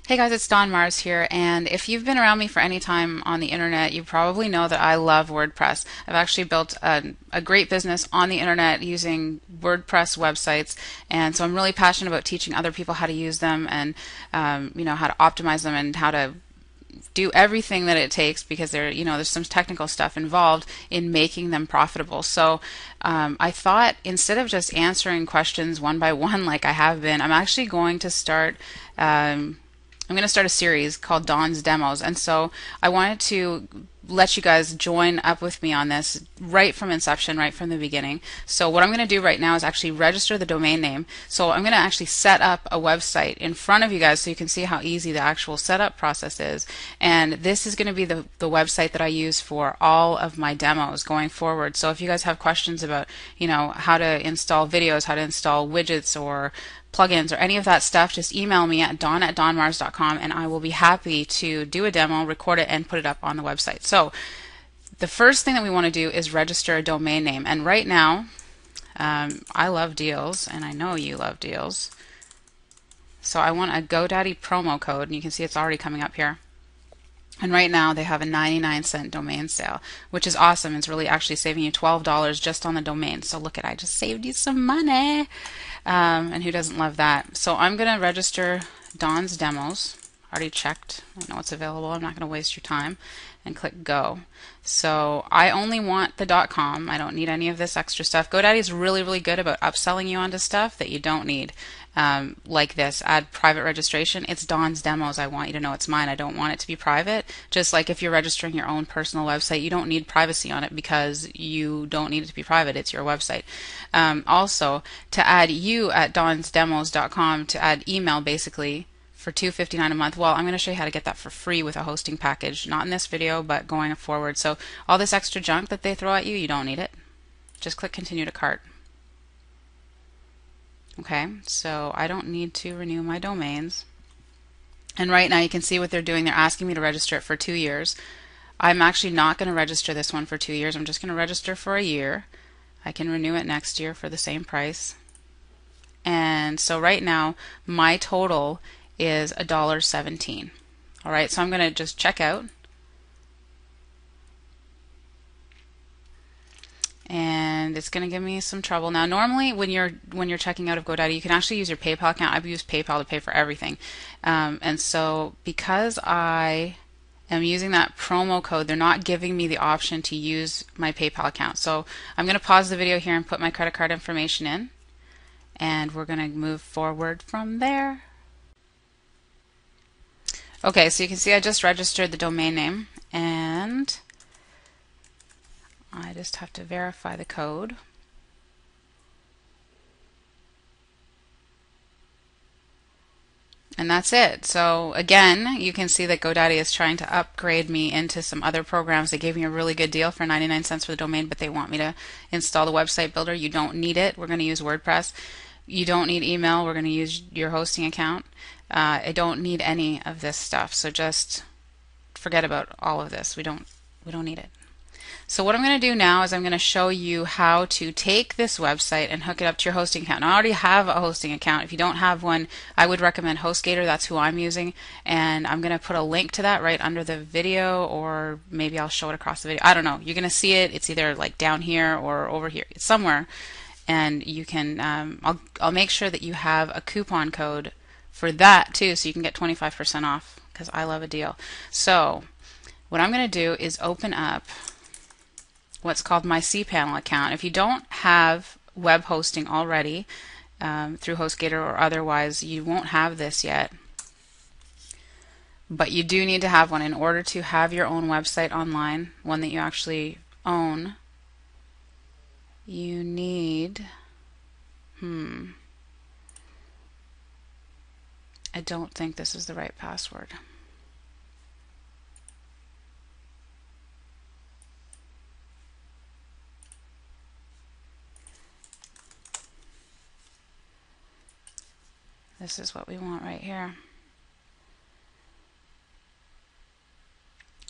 Hey guys, it's Dawn Mars here, and if you've been around me for any time on the internet, you probably know that I love WordPress. I've actually built a great business on the internet using WordPress websites, and so I'm really passionate about teaching other people how to use them and how to optimize them and how to do everything that it takes because there's some technical stuff involved in making them profitable. So I thought instead of just answering questions one by one like I have been, I'm going to start a series called Dawn's Demos. And so I wanted to let you guys join up with me on this right from inception, right from the beginning. So what I'm going to do right now is actually register the domain name. So I'm going to actually set up a website in front of you guys so you can see how easy the actual setup process is. And this is going to be the website that I use for all of my demos going forward. So if you guys have questions about, how to install videos, how to install widgets or plugins or any of that stuff, just email me at dawn@dawnmars.com and I will be happy to do a demo, record it, and put it up on the website. So the first thing that we want to do is register a domain name. And right now, I love deals, and I know you love deals. So I want a GoDaddy promo code, and you can see it's already coming up here. And right now they have a 99-cent domain sale, which is awesome. It's really actually saving you $12 just on the domain. So look at, I just saved you some money. And who doesn't love that? So I'm going to register Dawn's Demos. Already checked. I know it's available. I'm not going to waste your time. And click Go. So I only want the .com. I don't need any of this extra stuff. GoDaddy is really, really good about upselling you onto stuff that you don't need. Like this, add private registration. It's Dawn's Demos. I want you to know it's mine. I don't want it to be private. Just like if you're registering your own personal website, you don't need privacy on it because you don't need it to be private. It's your website. Also, to add you at dawnsdemos.com, to add email basically for $2.59 a month. Well, I'm going to show you how to get that for free with a hosting package. Not in this video, but going forward. So all this extra junk that they throw at you, you don't need it. Just click continue to cart. Okay, so I don't need to renew my domains. And right now you can see what they're doing. They're asking me to register it for 2 years. I'm actually not going to register this one for 2 years. I'm just going to register for a year. I can renew it next year for the same price. And so right now my total is $1.17. All right, so I'm going to just check out. And it's going to give me some trouble. Now normally when you're checking out of GoDaddy, you can actually use your PayPal account. I've used PayPal to pay for everything. And so because I am using that promo code, they're not giving me the option to use my PayPal account. So I'm going to pause the video here and put my credit card information in. And we're going to move forward from there. Okay, so you can see I just registered the domain name, and I just have to verify the code. And that's it. So again, you can see that GoDaddy is trying to upgrade me into some other programs. They gave me a really good deal for 99 cents for the domain, but they want me to install the website builder. You don't need it. We're going to use WordPress. You don't need email. We're going to use your hosting account. I don't need any of this stuff. So just forget about all of this. We don't need it. So what I'm going to do now is I'm going to show you how to take this website and hook it up to your hosting account. Now, I already have a hosting account. If you don't have one, I would recommend HostGator. That's who I'm using. And I'm going to put a link to that right under the video, or maybe I'll show it across the video. I don't know. You're going to see it. It's either like down here or over here. It's somewhere. And you can, I'll make sure that you have a coupon code for that too, so you can get 25% off, because I love a deal. So what I'm going to do is open up what's called my cPanel account. If you don't have web hosting already through HostGator or otherwise, you won't have this yet. But you do need to have one in order to have your own website online, one that you actually own. You need, I don't think this is the right password. This is what we want right here.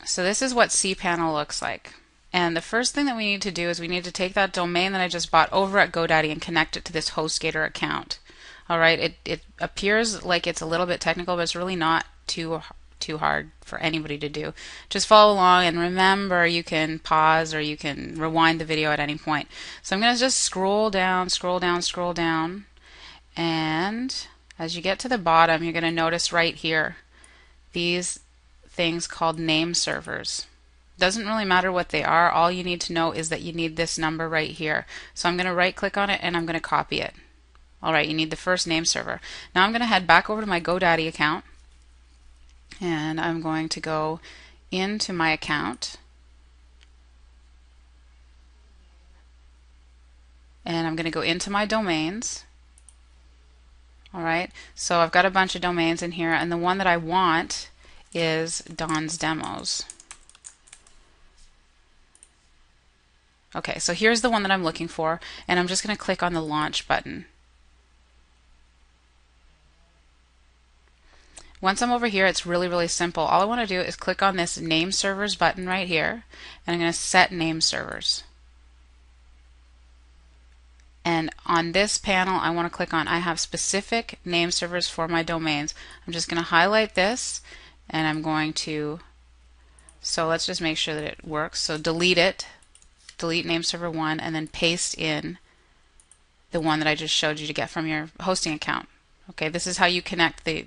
So this is what cPanel looks like. And the first thing that we need to do is we need to take that domain that I just bought over at GoDaddy and connect it to this HostGator account. All right, it appears like it's a little bit technical, but it's really not too hard for anybody to do. Just follow along, and remember you can pause or you can rewind the video at any point. So I'm going to just scroll down, scroll down, scroll down, and as you get to the bottom, you're going to notice right here these things called name servers. Doesn't really matter what they are. All you need to know is that you need this number right here. So I'm going to right click on it and I'm going to copy it. Alright, you need the first name server. Now I'm going to head back over to my GoDaddy account, and I'm going to go into my account, and I'm going to go into my domains. Alright, so I've got a bunch of domains in here, and the one that I want is Don's Demos. Okay, so here's the one that I'm looking for, and I'm just going to click on the launch button. Once I'm over here, it's really simple. All I want to do is click on this name servers button right here, and I'm going to set name servers. And on this panel, I want to click on I have specific name servers for my domains. I'm just going to highlight this, and I'm going to, so let's just make sure that it works. So delete it, delete name server 1, and then paste in the one that I just showed you to get from your hosting account. Okay, this is how you connect the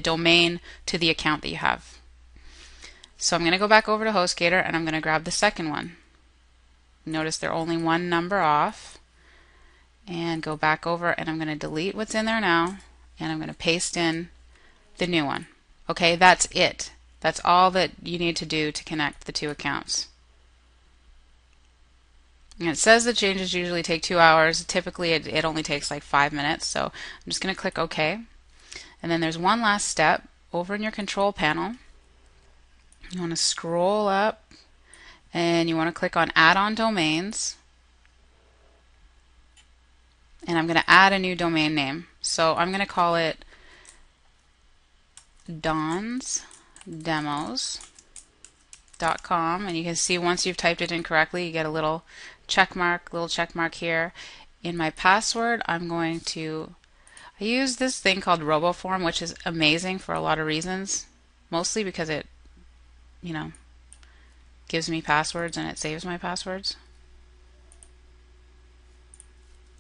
domain to the account that you have. So I'm going to go back over to HostGator, and I'm going to grab the second one. Notice they're only one number off, and go back over, and I'm going to delete what's in there now, and I'm going to paste in the new one. Okay, that's it. That's all that you need to do to connect the two accounts. And it says the changes usually take 2 hours. Typically it only takes like 5 minutes, so I'm just going to click OK. And then there's one last step. Over in your control panel, you want to scroll up, and you want to click on Add on Domains. And I'm going to add a new domain name. So I'm going to call it donsdemos.com, and you can see once you've typed it in correctly, you get a little check mark here. In my password, I'm going to I use this thing called RoboForm, which is amazing for a lot of reasons, mostly because it, gives me passwords and it saves my passwords.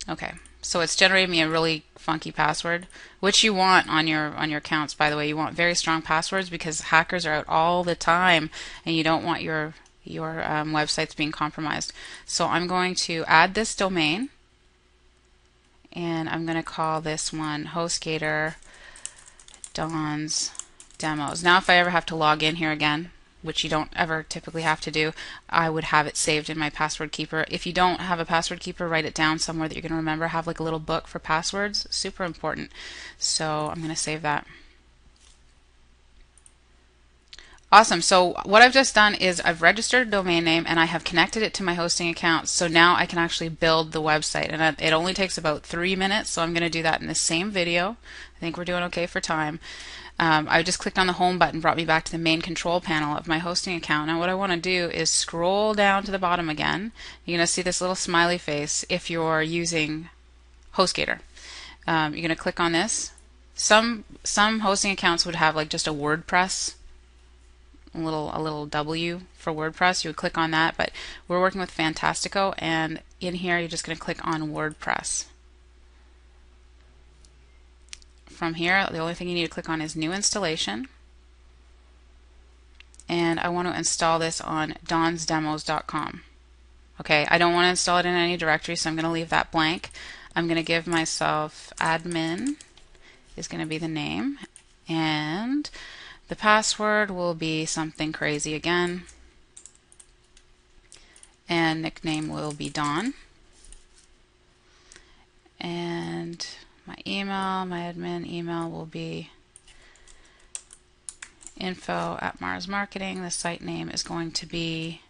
Okay, so it's generated me a really funky password, which you want on your accounts, by the way. You want very strong passwords because hackers are out all the time, and you don't want your websites being compromised. So I'm going to add this domain, and I'm going to call this one HostGator Don's Demos. Now if I ever have to log in here again, which you don't ever typically have to do, I would have it saved in my password keeper. If you don't have a password keeper, write it down somewhere that you're going to remember. Have like a little book for passwords. Super important. So I'm going to save that. Awesome. So what I've just done is I've registered a domain name and I have connected it to my hosting account. So now I can actually build the website, and it only takes about 3 minutes. So I'm going to do that in the same video. I think we're doing okay for time. I just clicked on the home button, brought me back to the main control panel of my hosting account. Now what I want to do is scroll down to the bottom again. You're going to see this little smiley face if you're using HostGator. You're going to click on this. Some hosting accounts would have like just a WordPress, a little W for WordPress. You would click on that, but we're working with Fantastico, and in here you're just going to click on WordPress. From here, the only thing you need to click on is New Installation, and I want to install this on donsdemos.com. Okay, I don't want to install it in any directory, so I'm going to leave that blank. I'm going to give myself admin is going to be the name, and the password will be something crazy again, and nickname will be Don, and my email, my admin email will be info@marsmarketing. The site name is going to be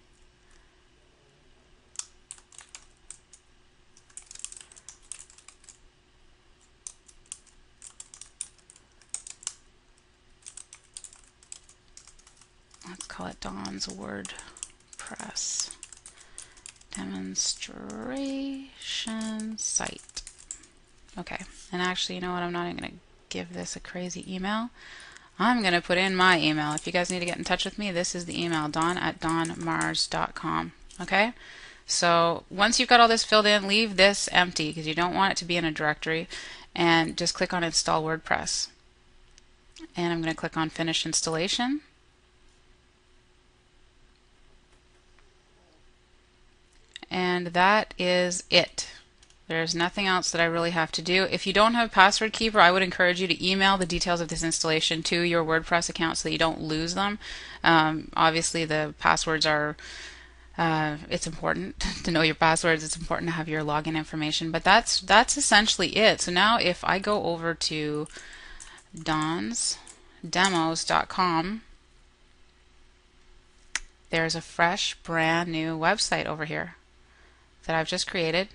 let's call it Don's WordPress demonstration site. Okay, and actually, you know what? I'm not even going to give this a crazy email. I'm going to put in my email. If you guys need to get in touch with me, this is the email, dawn@dawnmars.com. Okay? So once you've got all this filled in, leave this empty because you don't want it to be in a directory, and just click on Install WordPress. And I'm going to click on Finish Installation. And that is it. There's nothing else that I really have to do. If you don't have a password keeper, I would encourage you to email the details of this installation to your WordPress account so that you don't lose them. Obviously, the passwords are, it's important to know your passwords. It's important to have your login information. But that's essentially it. So now if I go over to dawnsdemos.com, there's a fresh, brand new website over here that I've just created.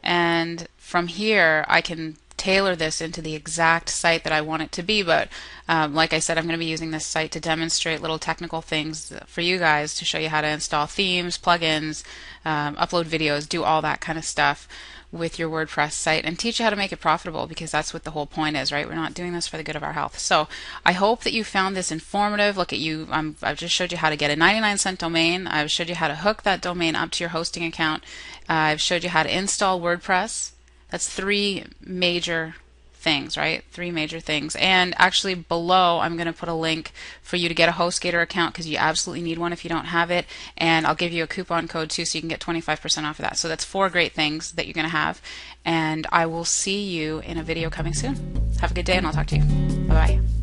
And from here I can tailor this into the exact site that I want it to be, but like I said, I'm going to be using this site to demonstrate little technical things for you guys, to show you how to install themes, plugins, upload videos, do all that kind of stuff with your WordPress site, and teach you how to make it profitable, because that's what the whole point is, right? We're not doing this for the good of our health. So I hope that you found this informative. Look at you, I've just showed you how to get a 99-cent domain. I've showed you how to hook that domain up to your hosting account. I've showed you how to install WordPress. That's 3 major things, right? 3 major things. And actually below I'm going to put a link for you to get a HostGator account, because you absolutely need one if you don't have it, and I'll give you a coupon code too, so you can get 25% off of that. So that's 4 great things that you're going to have, and I will see you in a video coming soon. Have a good day, and I'll talk to you. Bye-bye.